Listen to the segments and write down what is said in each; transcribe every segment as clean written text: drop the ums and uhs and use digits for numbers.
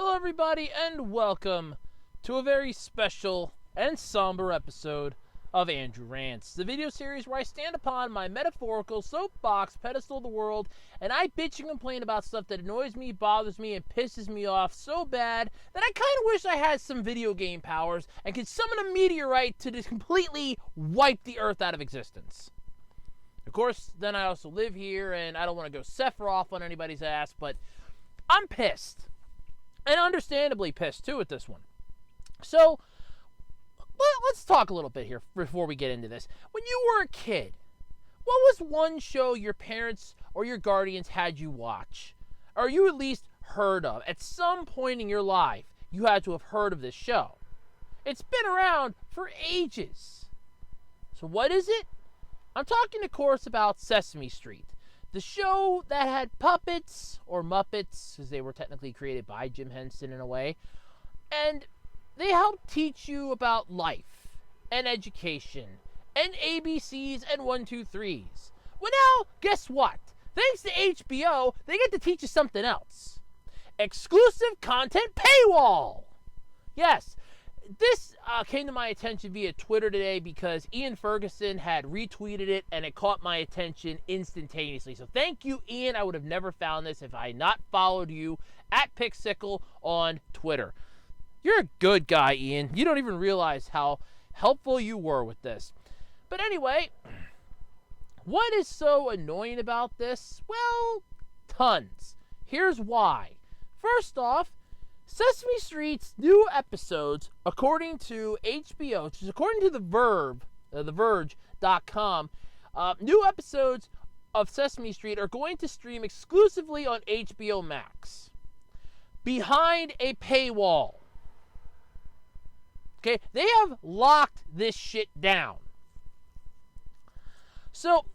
Hello everybody and welcome to a very special and somber episode of Andrew Rants, the video series where I stand upon my metaphorical soapbox pedestal of the world and I bitch and complain about stuff that annoys me, bothers me, and pisses me off so bad that I kind of wish I had some video game powers and could summon a meteorite to just completely wipe the earth out of existence. Of course, then I also live here and I don't want to go Sephiroth on anybody's ass, but I'm pissed. And understandably pissed, too, at this one. So, let's talk a little bit here before we get into this. When you were a kid, what was one show your parents or your guardians had you watch? Or you at least heard of? At some point in your life, you had to have heard of this show. It's been around for ages. So what is it? I'm talking, of course, about Sesame Street. The show that had puppets, or Muppets, because they were technically created by Jim Henson in a way, and they helped teach you about life, and education, and ABCs, and 1, 2, 3s. Well now, guess what? Thanks to HBO, they get to teach you something else. Exclusive content PayWall! Yes, this came to my attention via Twitter today because Ian Ferguson had retweeted it and it caught my attention instantaneously. So thank you, Ian. I would have never found this if I had not followed you at Pixicle on Twitter. You're a good guy, Ian. You don't even realize how helpful you were with this. But anyway, what is so annoying about this? Well, tons. Here's why. First off, Sesame Street's new episodes, according to HBO, which is according to TheVerge.com, new episodes of Sesame Street are going to stream exclusively on HBO Max, behind a paywall. Okay, they have locked this shit down. So,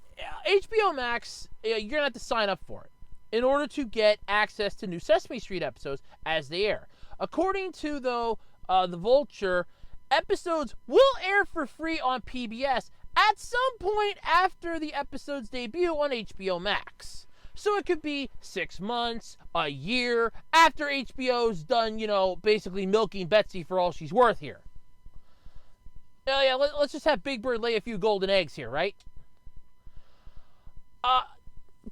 HBO Max, you're going to have to sign up for it in order to get access to new Sesame Street episodes as they air. According to, The Vulture, episodes will air for free on PBS at some point after the episode's debut on HBO Max. So it could be 6 months, a year, after HBO's done, basically milking Betsy for all she's worth here. Let's just have Big Bird lay a few golden eggs here, right?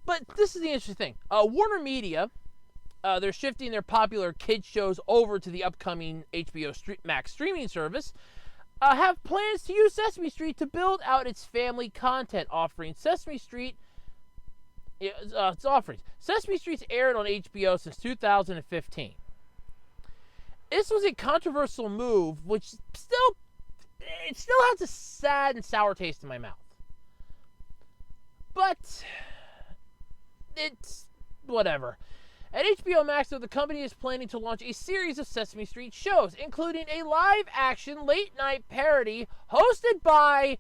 But this is the interesting thing. Warner Media, they're shifting their popular kids shows over to the upcoming HBO Max streaming service, have plans to use Sesame Street to build out its family content offering. Sesame Street's aired on HBO since 2015. This was a controversial move, which still has a sad and sour taste in my mouth. But it's whatever. At HBO Max, though, the company is planning to launch a series of Sesame Street shows, including a live-action late-night parody hosted by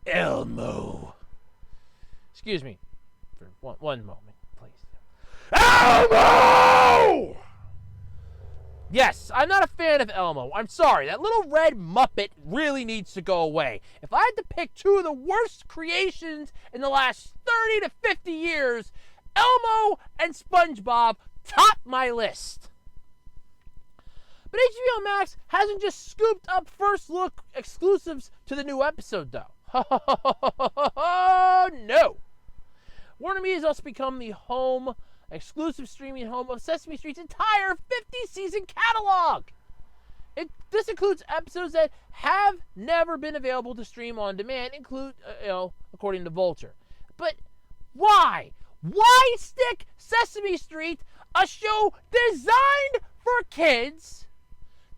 Elmo. Excuse me for one moment, please. Elmo! Yes, I'm not a fan of Elmo. I'm sorry. That little red Muppet really needs to go away. If I had to pick two of the worst creations in the last 30 to 50 years, Elmo and SpongeBob top my list. But HBO Max hasn't just scooped up first look exclusives to the new episode, though. No. Warner Media has also become the exclusive streaming home of Sesame Street's entire 50-season catalog. This includes episodes that have never been available to stream on demand, according to Vulture. But why? Why stick Sesame Street, a show designed for kids,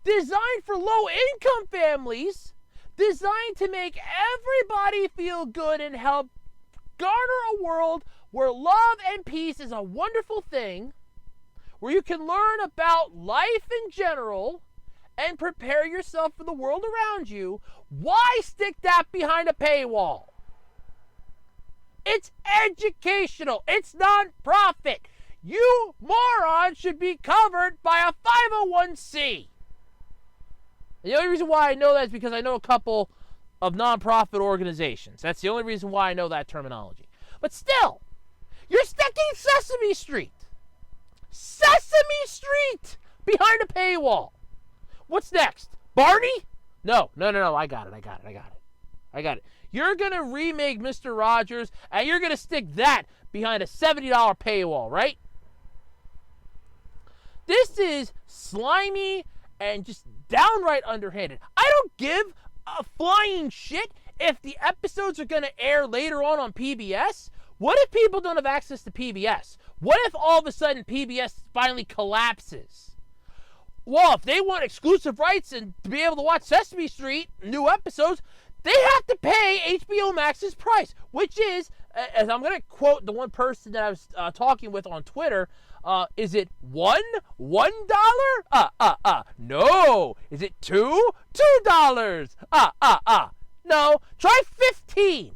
designed for low-income families, designed to make everybody feel good and help garner a world where love and peace is a wonderful thing, where you can learn about life in general and prepare yourself for the world around you? Why stick that behind a paywall? It's educational. It's non-profit. You morons should be covered by a 501c. The only reason why I know that is because I know a couple of non-profit organizations. That's the only reason why I know that terminology. But still, you're sticking Sesame Street. Sesame Street! behind a paywall. What's next? Barney? No. I got it. You're going to remake Mr. Rogers, and you're going to stick that behind a $70 paywall, right? This is slimy and just downright underhanded. I don't give a flying shit if the episodes are going to air later on PBS. What if people don't have access to PBS? What if all of a sudden PBS finally collapses? Well, if they want exclusive rights and to be able to watch Sesame Street new episodes, they have to pay HBO Max's price, which is, as I'm going to quote the one person that I was talking with on Twitter, is it $1? No. Is it $2? No. Try $15.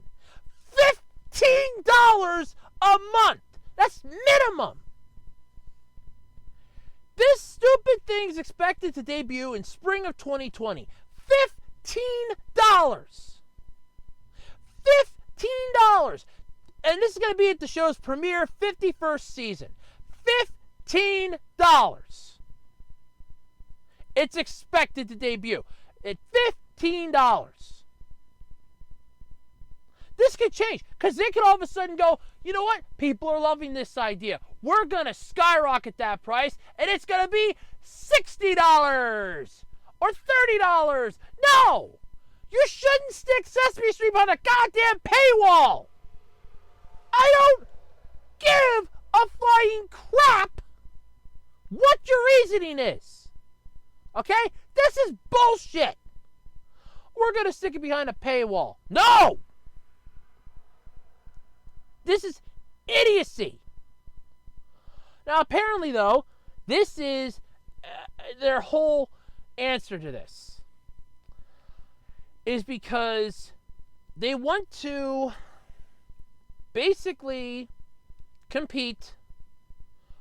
$15 a month. That's minimum. This stupid thing is expected to debut in spring of 2020. $15. And this is going to be at the show's premiere 51st season. $15. It's expected to debut at $15. This could change, because they could all of a sudden go, you know what? People are loving this idea. We're going to skyrocket that price, and it's going to be $60 or $30. No! You shouldn't stick Sesame Street behind a goddamn paywall. I don't give a flying crap what your reasoning is. Okay? This is bullshit. We're going to stick it behind a paywall. No! This is idiocy. Now, apparently, though, this is their whole answer to this. Is because they want to basically compete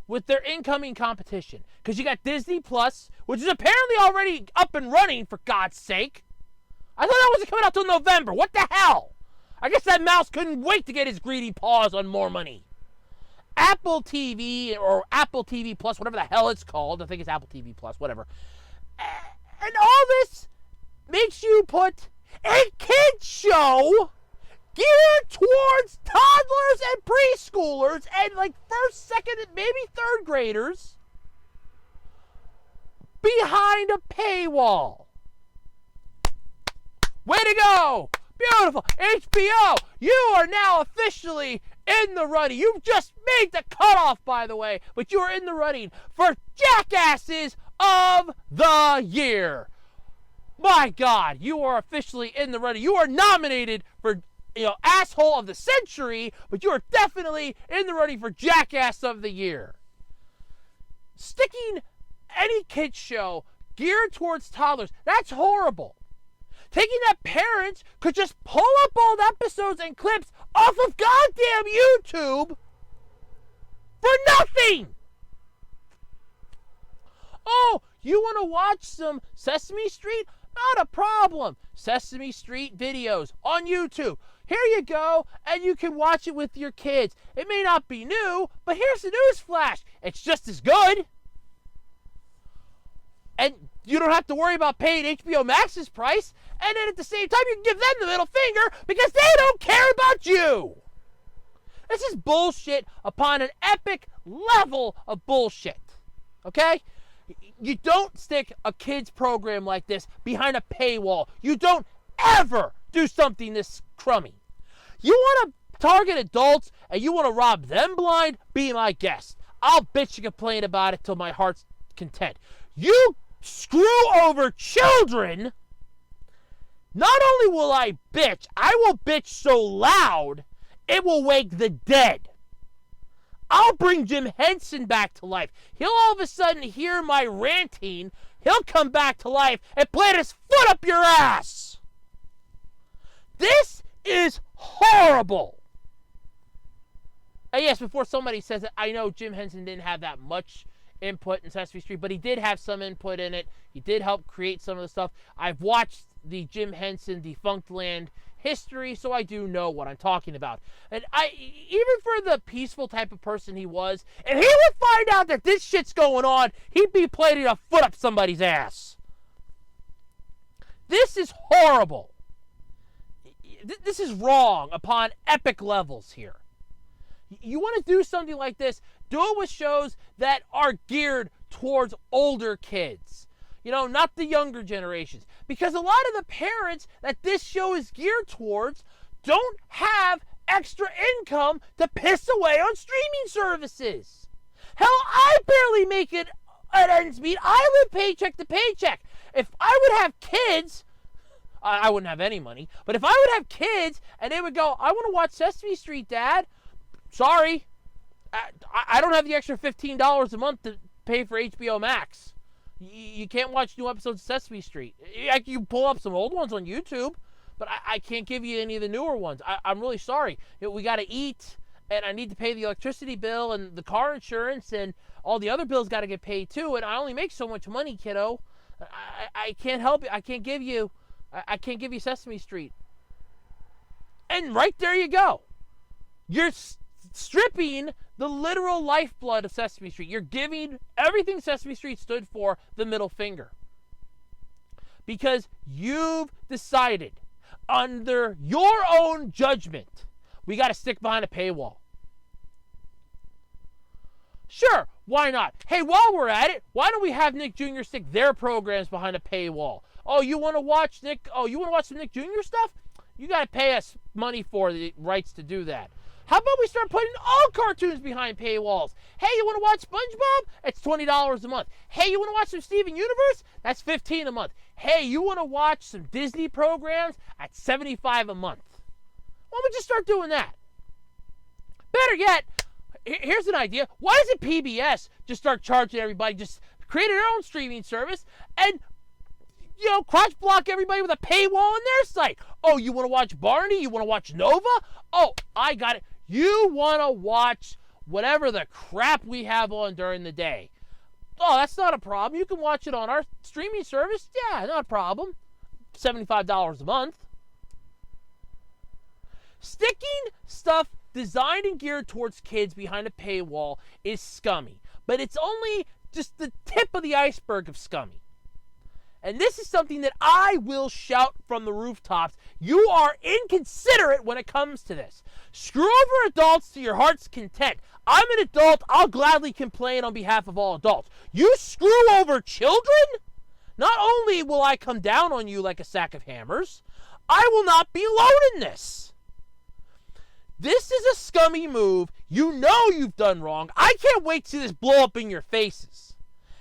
with their incoming competition. Because you got Disney Plus, which is apparently already up and running, for God's sake. I thought that wasn't coming out till November. What the hell? I guess that mouse couldn't wait to get his greedy paws on more money. Apple TV, or Apple TV Plus, whatever the hell it's called. I think it's Apple TV Plus, whatever. And all this makes you put a kid's show geared towards toddlers and preschoolers and like first, second, and maybe third graders behind a paywall. Way to go! Beautiful. HBO, you are now officially in the running. You've just made the cutoff, by the way, but you are in the running for Jackasses of the Year. My God, you are officially in the running. You are nominated for, asshole of the century, but you are definitely in the running for Jackass of the Year. Sticking any kid's show geared towards toddlers, that's horrible. Taking that parents could just pull up old episodes and clips off of goddamn YouTube for nothing. Oh, you want to watch some Sesame Street? Not a problem. Sesame Street videos on YouTube. Here you go, and you can watch it with your kids. It may not be new, but here's the news flash. It's just as good. And you don't have to worry about paying HBO Max's price. And then at the same time, you can give them the middle finger because they don't care about you. This is bullshit upon an epic level of bullshit. Okay? You don't stick a kid's program like this behind a paywall. You don't ever do something this crummy. You want to target adults and you want to rob them blind? Be my guest. I'll bitch and complain about it till my heart's content. You screw over children. Not only will I will bitch so loud, it will wake the dead. I'll bring Jim Henson back to life. He'll all of a sudden hear my ranting. He'll come back to life and plant his foot up your ass. This is horrible. And yes, before somebody says it, I know Jim Henson didn't have that much input in Sesame Street, but he did have some input in it. He did help create some of the stuff. I've watched the Jim Henson Defunct Land history, so I do know what I'm talking about. And even for the peaceful type of person he was, if he would find out that this shit's going on, he'd be planting a foot up somebody's ass. This is horrible. This is wrong upon epic levels here. You want to do something like this, do it with shows that are geared towards older kids. You know, not the younger generations. Because a lot of the parents that this show is geared towards don't have extra income to piss away on streaming services. Hell, I barely make it at ends meet. I live paycheck to paycheck. If I would have kids, I wouldn't have any money. But if I would have kids and they would go, I want to watch Sesame Street, Dad. Sorry. I don't have the extra $15 a month to pay for HBO Max. You can't watch new episodes of Sesame Street. You pull up some old ones on YouTube, but I can't give you any of the newer ones. I'm really sorry. We got to eat, and I need to pay the electricity bill and the car insurance, and all the other bills got to get paid too, and I only make so much money, kiddo. I can't help you. I can't give you Sesame Street. And right there you go. You're stripping the literal lifeblood of Sesame Street. You're giving everything Sesame Street stood for the middle finger. Because you've decided, under your own judgment, we got to stick behind a paywall. Sure, why not? Hey, while we're at it, why don't we have Nick Jr. stick their programs behind a paywall? Oh, you want to watch some Nick Jr. stuff? You got to pay us money for the rights to do that. How about we start putting all cartoons behind paywalls? Hey, you want to watch SpongeBob? It's $20 a month. Hey, you want to watch some Steven Universe? That's $15 a month. Hey, you want to watch some Disney programs? At $75 a month. Why don't we just start doing that? Better yet, here's an idea. Why doesn't PBS just start charging everybody, just create their own streaming service and, you know, crotch block everybody with a paywall on their site? Oh, you want to watch Barney? You want to watch Nova? Oh, I got it. You want to watch whatever the crap we have on during the day. Oh, that's not a problem. You can watch it on our streaming service. Yeah, not a problem. $75 a month. Sticking stuff designed and geared towards kids behind a paywall is scummy. But it's only just the tip of the iceberg of scummy. And this is something that I will shout from the rooftops. You are inconsiderate when it comes to this. Screw over adults to your heart's content. I'm an adult. I'll gladly complain on behalf of all adults. You screw over children? Not only will I come down on you like a sack of hammers, I will not be alone in this. This is a scummy move. You know you've done wrong. I can't wait to see this blow up in your faces.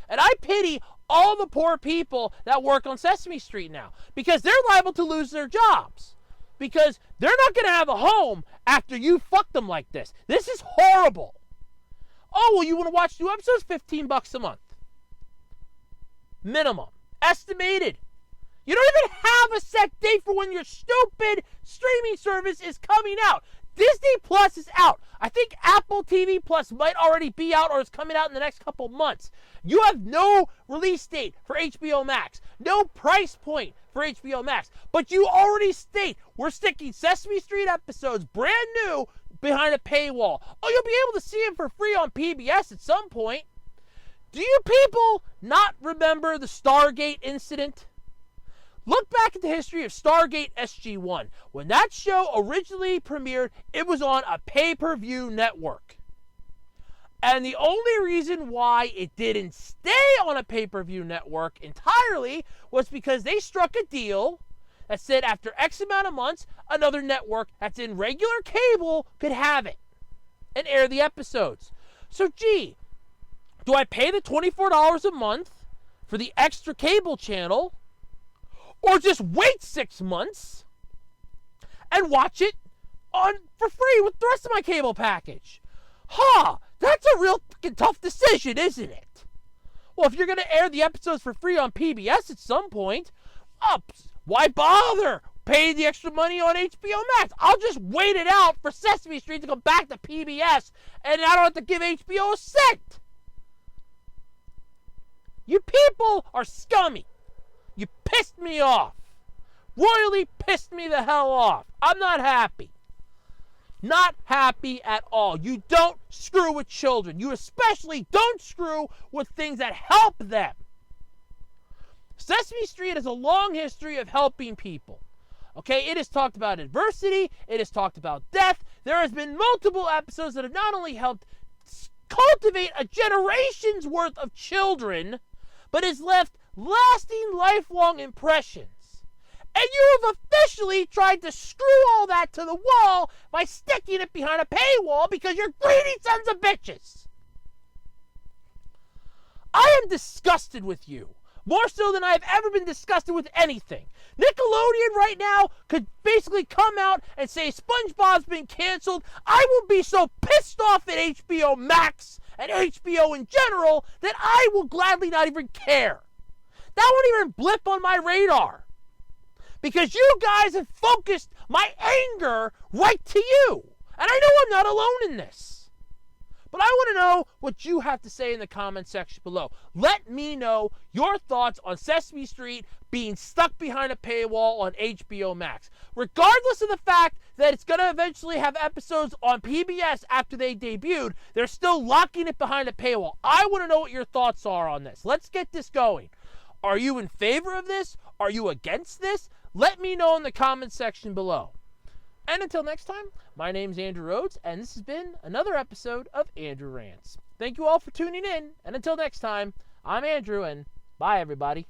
And I pity all the poor people that work on Sesame Street now, because they're liable to lose their jobs, because they're not going to have a home after you fuck them like this. This is horrible. Oh, well, you want to watch new episodes? $15 a month. Minimum. Estimated. You don't even have a set date for when your stupid streaming service is coming out. Disney Plus is out. I think Apple TV Plus might already be out or is coming out in the next couple months. You have no release date for HBO Max. No price point for HBO Max. But you already state we're sticking Sesame Street episodes brand new behind a paywall. Oh, you'll be able to see them for free on PBS at some point. Do you people not remember the Stargate incident? Look back at the history of Stargate SG-1. When that show originally premiered, it was on a pay-per-view network. And the only reason why it didn't stay on a pay-per-view network entirely was because they struck a deal that said after X amount of months, another network that's in regular cable could have it and air the episodes. So, gee, do I pay the $24 a month for the extra cable channel, or just wait 6 months and watch it for free with the rest of my cable package? That's a real fucking tough decision, isn't it? Well, if you're going to air the episodes for free on PBS at some point, why bother paying the extra money on HBO Max? I'll just wait it out for Sesame Street to go back to PBS, and I don't have to give HBO a cent. You people are scummy. You pissed me off. royally pissed me the hell off. I'm not happy. Not happy at all. You don't screw with children. You especially don't screw with things that help them. Sesame Street has a long history of helping people. Okay, it has talked about adversity. It has talked about death. There has been multiple episodes that have not only helped cultivate a generation's worth of children, but has left lasting, lifelong impressions. And you have officially tried to screw all that to the wall by sticking it behind a paywall because you're greedy sons of bitches. I am disgusted with you. More so than I've ever been disgusted with anything. Nickelodeon right now could basically come out and say SpongeBob's been canceled. I will be so pissed off at HBO Max and HBO in general that I will gladly not even care. That won't even blip on my radar. Because you guys have focused my anger right to you. And I know I'm not alone in this. But I want to know what you have to say in the comment section below. Let me know your thoughts on Sesame Street being stuck behind a paywall on HBO Max. Regardless of the fact that it's going to eventually have episodes on PBS after they debuted, they're still locking it behind a paywall. I want to know what your thoughts are on this. Let's get this going. Are you in favor of this? Are you against this? Let me know in the comment section below. And until next time, my name's Andrew Rhodes, and this has been another episode of Andrew Rants. Thank you all for tuning in, and until next time, I'm Andrew, and bye everybody.